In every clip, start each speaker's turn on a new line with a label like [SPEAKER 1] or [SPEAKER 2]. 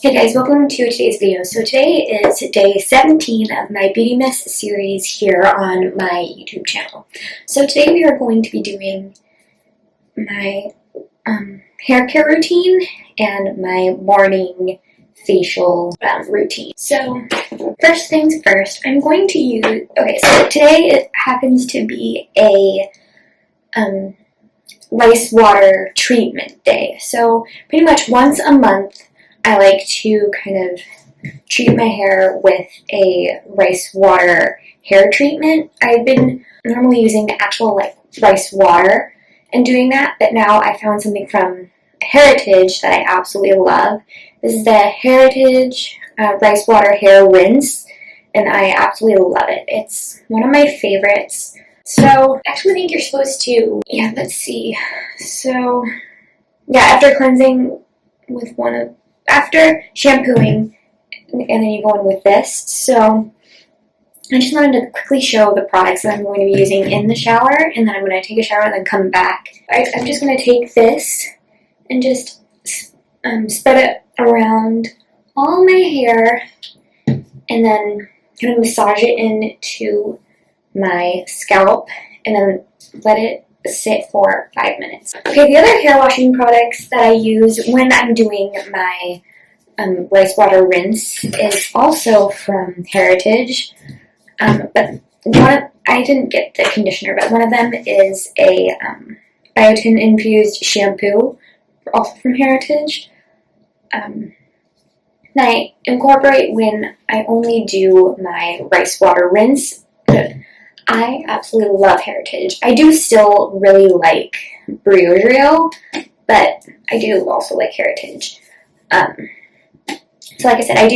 [SPEAKER 1] Hey guys, welcome to today's video. So today is day 17 of my Beautymas series here on my YouTube channel. So today we are going to be doing my hair care routine and my morning facial routine. So first things first, I'm going to use, so today it happens to be a rice water treatment day. So pretty much once a month I like to kind of treat my hair with a rice water hair treatment. I've been normally using the actual rice water and doing that, but now I found something from Heritage that I absolutely love. This is the Heritage rice water hair rinse, and I absolutely love it. It's one of my favorites. So I actually think you're supposed to, let's see. So after cleansing with after shampooing, and then you go in with this. So I just wanted to quickly show the products that I'm going to be using in the shower, and then I'm going to take a shower and then come back. I'm just going to take this and just spread it around all my hair, and then kind of massage it into my scalp, and then let it sit for 5 minutes. Okay, the other hair washing products that I use when I'm doing my rice water rinse is also from Heritage, but I didn't get the conditioner, but one of them is a biotin infused shampoo, also from Heritage. I incorporate when I only do my rice water rinse. I absolutely love Heritage. I do still really like Beautymas, but I do also like Heritage. So like I said, I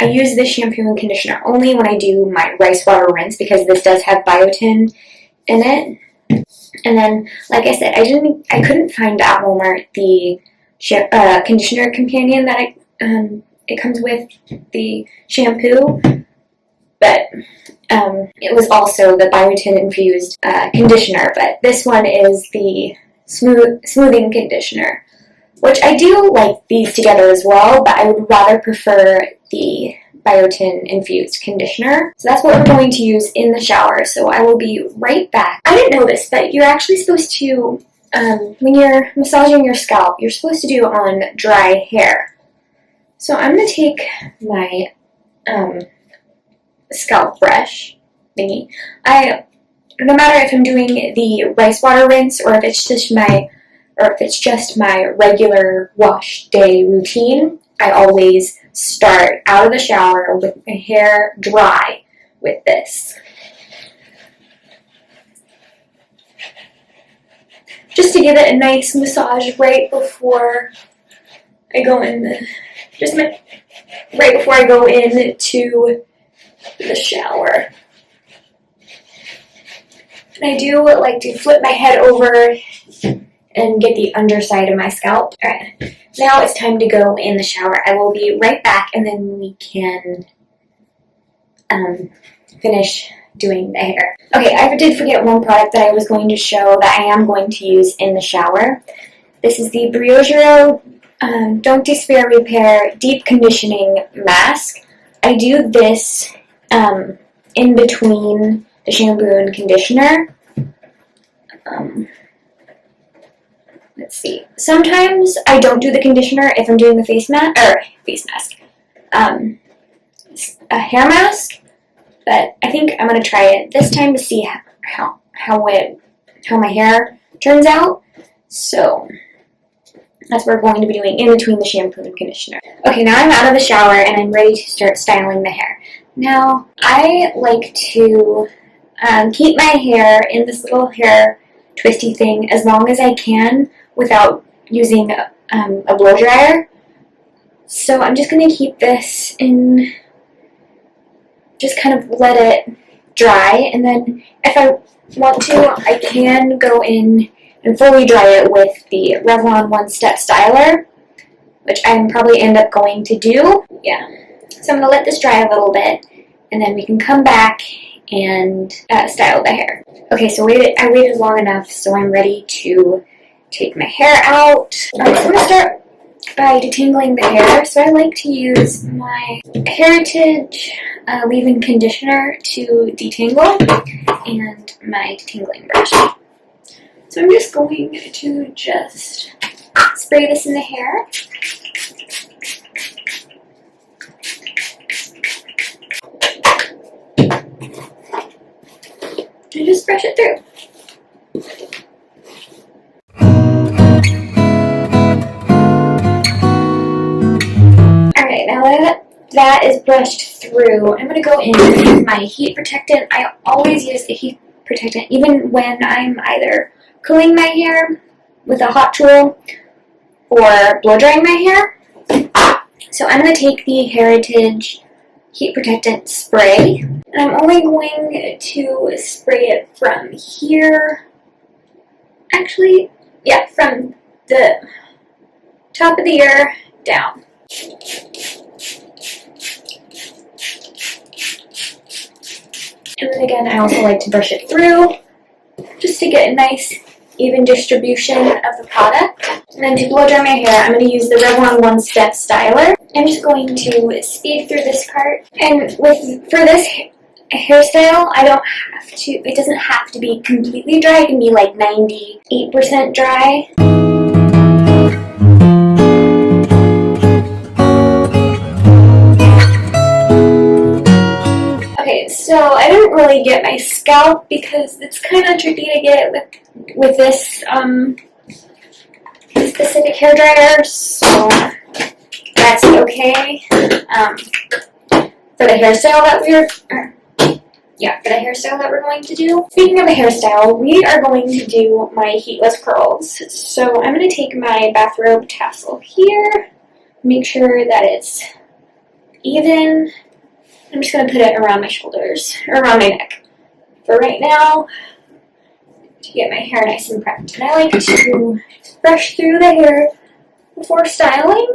[SPEAKER 1] use this shampoo and conditioner only when I do my rice water rinse because this does have biotin in it. And then, like I said, I couldn't find at Walmart the conditioner companion that it comes with the shampoo, but it was also the biotin infused conditioner, but this one is the smoothing conditioner, which I do like these together as well, but I would rather prefer the biotin infused conditioner. So that's what we're going to use in the shower, so I will be right back. I didn't know this, but you're actually supposed to, when you're massaging your scalp, you're supposed to do it on dry hair. So I'm going to take my scalp brush thingy. No matter if I'm doing the rice water rinse or if it's just my regular wash day routine, I always start out of the shower with my hair dry with this. Just to give it a nice massage right before I go in right before I go into the shower. And I do like to flip my head over and get the underside of my scalp. Alright, now it's time to go in the shower. I will be right back, and then we can finish doing the hair. Okay, I did forget one product that I was going to show that I am going to use in the shower. This is the Beautymas Don't Despair Repair Deep Conditioning Mask. I do this in between the shampoo and conditioner. Let's see. Sometimes I don't do the conditioner if I'm doing the a hair mask. But I think I'm gonna try it this time to see how my hair turns out. So that's what we're going to be doing in between the shampoo and conditioner. Okay, now I'm out of the shower and I'm ready to start styling the hair. Now, I like to keep my hair in this little hair twisty thing as long as I can without using a blow dryer. So I'm just going to keep this in, just kind of let it dry, and then if I want to, I can go in and fully dry it with the Revlon One Step Styler, which I'm probably end up going to do. Yeah. So I'm going to let this dry a little bit, and then we can come back and style the hair. Okay, so I waited long enough, so I'm ready to take my hair out. I'm just going to start by detangling the hair. So I like to use my Heritage leave-in conditioner to detangle and my detangling brush. So I'm just going to spray this in the hair. And just brush it through. Alright, now that is brushed through, I'm going to go in with my heat protectant. I always use the heat protectant even when I'm either curling my hair with a hot tool or blow drying my hair. So I'm going to take the Heritage heat protectant spray, and I'm only going to spray it from here. Actually, yeah, from the top of the ear down. And then again, I also like to brush it through just to get a nice even distribution of the product. And then to blow dry my hair, I'm going to use the Revlon One Step Styler. I'm just going to speed through this part. And for this hairstyle, it doesn't have to be completely dry. It can be like 98% dry. Okay, so I didn't really get my scalp because it's kind of tricky to get with this specific hair dryer, so that's okay. For the hairstyle that we're going to do. Speaking of the hairstyle, we are going to do my heatless curls. So I'm going to take my bathrobe tassel here, make sure that it's even. I'm just going to put it around my shoulders, or around my neck. For right now, to get my hair nice and prepped. And I like to brush through the hair before styling,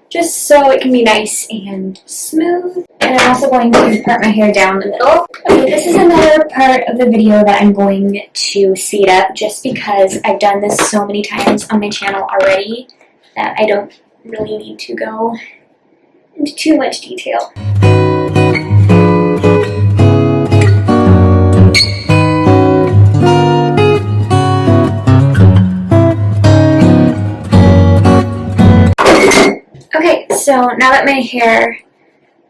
[SPEAKER 1] just so it can be nice and smooth. And I'm also going to part my hair down the middle. Okay, this is another part of the video that I'm going to speed up just because I've done this so many times on my channel already that I don't really need to go into too much detail. Okay, so now that my hair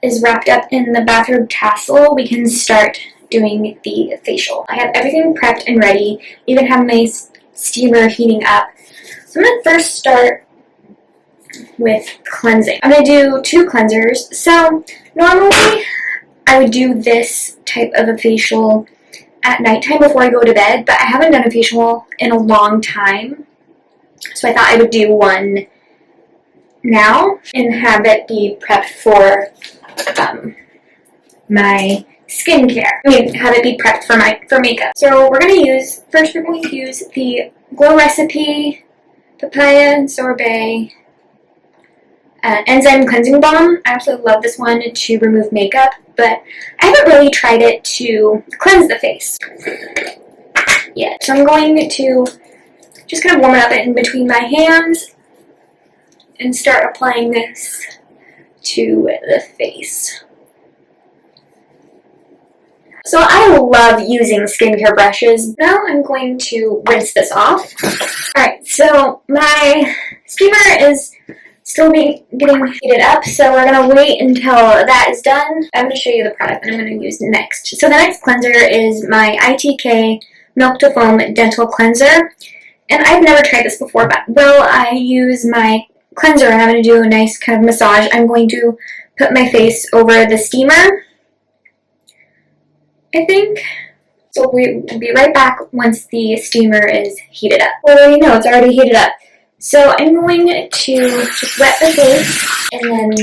[SPEAKER 1] is wrapped up in the bathrobe tassel, we can start doing the facial. I have everything prepped and ready, even have my steamer heating up. So I'm going to first start with cleansing. I'm going to do 2 cleansers. So normally I would do this type of a facial at nighttime before I go to bed, but I haven't done a facial in a long time. So I thought I would do one now and have it be prepped for my skincare. Have it be prepped for makeup. So we're going to use the Glow Recipe Papaya Sorbet Enzyme Cleansing Balm. I absolutely love this one to remove makeup, but I haven't really tried it to cleanse the face yet. So I'm going to just kind of warm it up in between my hands and start applying this to the face. So I love using skincare brushes. Now I'm going to rinse this off. Alright, so my steamer is still getting heated up, so we're going to wait until that is done. I'm going to show you the product that I'm going to use next. So the next cleanser is my ITK Milk to Foam Dental Cleanser. And I've never tried this before, but I use my cleanser and I'm going to do a nice kind of massage. I'm going to put my face over the steamer, I think. So we'll be right back once the steamer is heated up. Well, you know, it's already heated up. So I'm going to just wet the face and then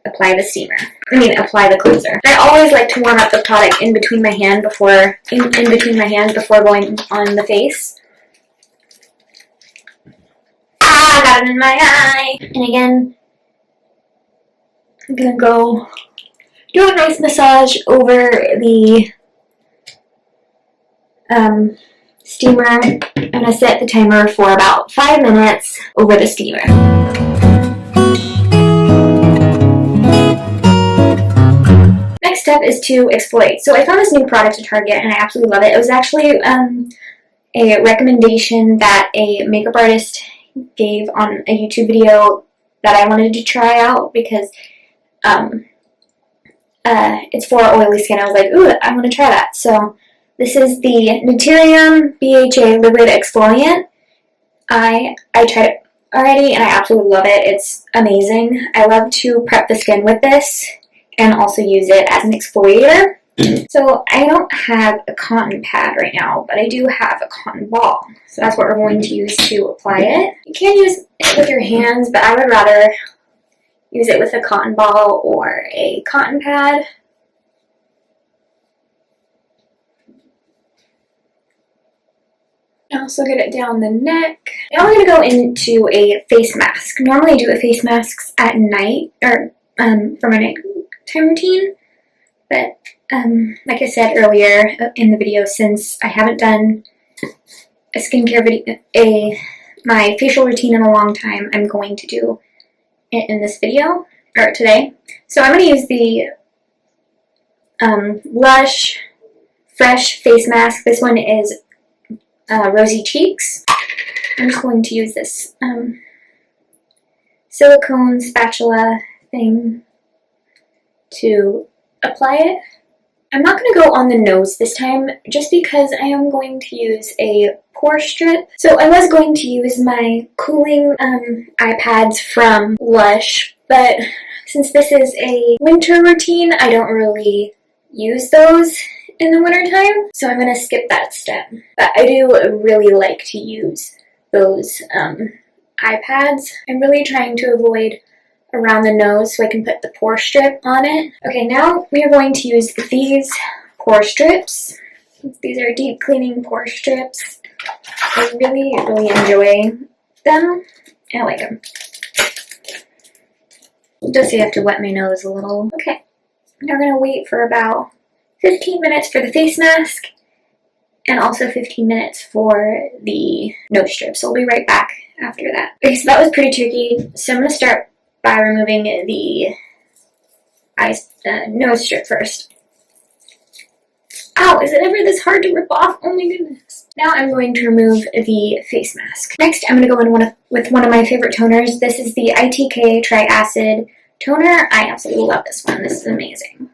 [SPEAKER 1] apply the cleanser. I always like to warm up the product in between my hands before going on the face. I got it in my eye. And again, I'm gonna go do a nice massage over the steamer. I'm going to set the timer for about 5 minutes over the steamer. Next step is to exfoliate. So I found this new product at Target and I absolutely love it. It was actually a recommendation that a makeup artist gave on a YouTube video that I wanted to try out because it's for oily skin. I was like, ooh, I want to try that. So this is the Naturium BHA Liquid Exfoliant. I tried it already and I absolutely love it. It's amazing. I love to prep the skin with this and also use it as an exfoliator. So I don't have a cotton pad right now, but I do have a cotton ball. So that's what we're going to use to apply it. You can use it with your hands, but I would rather use it with a cotton ball or a cotton pad. I also get it down the neck. Now we're going to go into a face mask. Normally I do a face masks at night, or for my nighttime routine. But like I said earlier in the video, since I haven't done a skincare video, my facial routine in a long time, I'm going to do it in this video, or today. So I'm going to use the Lush Fresh Face Mask. This one is Rosy Cheeks. I'm just going to use this silicone spatula thing to apply it. I'm not going to go on the nose this time just because I am going to use a pore strip. So I was going to use my cooling eye pads from Lush, but since this is a winter routine, I don't really use those in the wintertime, so I'm going to skip that step. But I do really like to use those eye pads. I'm really trying to avoid around the nose so I can put the pore strip on it. Okay, now we are going to use these pore strips. These are deep cleaning pore strips. I really enjoy them. I like them. Just so you have to wet my nose a little. Okay, now we're going to wait for about 15 minutes for the face mask and also 15 minutes for the nose strip. So we'll be right back after that. Okay, so that was pretty tricky. So I'm going to start by removing the nose strip first. Ow, is it ever this hard to rip off? Oh my goodness. Now I'm going to remove the face mask. Next, I'm going to go in with one of my favorite toners. This is the ITK Triacid Toner. I absolutely love this one. This is amazing.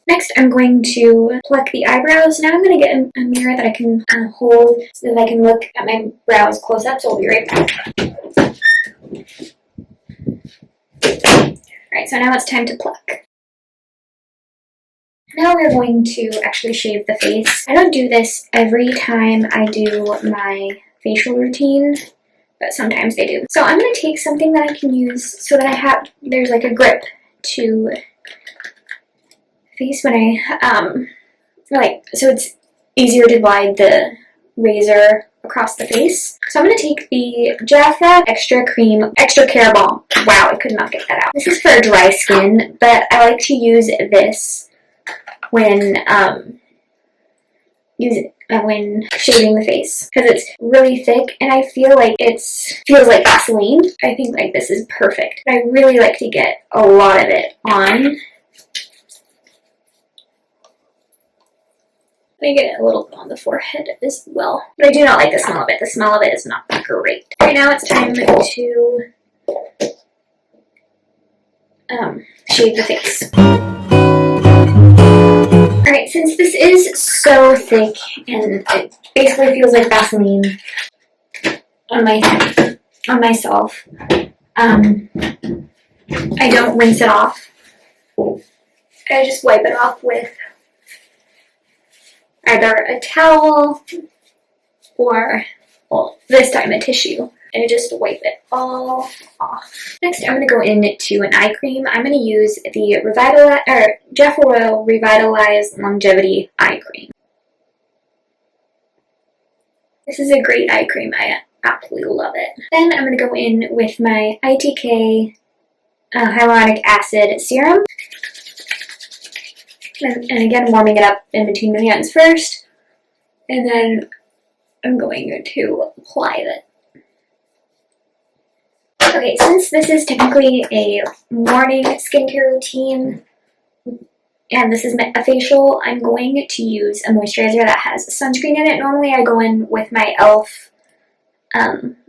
[SPEAKER 1] Next, I'm going to pluck the eyebrows. Now I'm going to get a mirror that I can hold so that I can look at my brows close up, so I'll be right back. Alright, so now it's time to pluck. Now we're going to actually shave the face. I don't do this every time I do my facial routine, but sometimes I do. So I'm going to take something that I can use so that there's like a grip to face when so it's easier to glide the razor across the face. So I'm going to take the Jaffa Extra Care Balm. Wow, I could not get that out. This is for dry skin, but I like to use this when shaving the face because it's really thick and I feel like feels like Vaseline. I think like this is perfect. I really like to get a lot of it on. I get it a little bit on the forehead as well. But I do not like the smell of it. The smell of it is not great. Right now it's time to shave the face. Alright, since this is so thick and it basically feels like Vaseline on myself, I don't rinse it off. I just wipe it off with either a towel or, well, this time a tissue. And I just wipe it all off. Next, I'm going to go into an eye cream. I'm going to use the Jeff Royal Revitalized Longevity Eye Cream. This is a great eye cream. I absolutely love it. Then I'm going to go in with my ITK hyaluronic acid serum. And again, warming it up in between my hands first. And then I'm going to apply it. Okay, since this is technically a morning skincare routine, and this is a facial, I'm going to use a moisturizer that has sunscreen in it. Normally I go in with my e.l.f.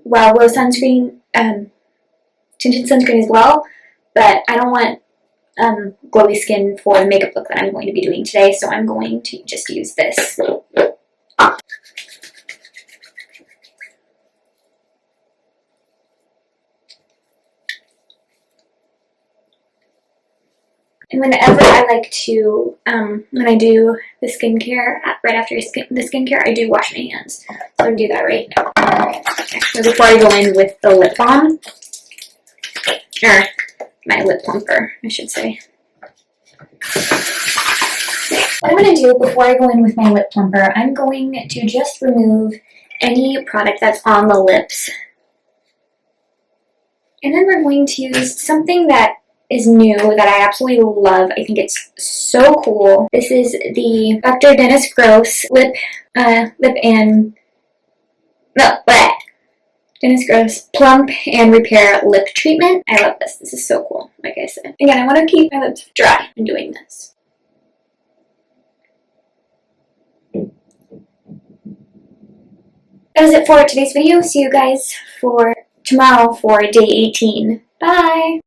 [SPEAKER 1] Wow Glow sunscreen, tinted sunscreen as well, but I don't want glowy skin for the makeup look that I'm going to be doing today, so I'm going to just use this. And whenever I like to, when I do the skincare, right after the skincare, I do wash my hands. So I'm going to do that right now. Actually, before I go in with the lip balm, or my lip plumper, I should say. What I'm going to do before I go in with my lip plumper, I'm going to just remove any product that's on the lips. And then we're going to use something that is new that I absolutely love. I think it's so cool. This is the Dr. Dennis Gross Dennis Gross Plump and Repair Lip Treatment. I love this. This is so cool, like I said. Again, I want to keep my lips dry when doing this. That is it for today's video. See you guys for tomorrow for day 18. Bye!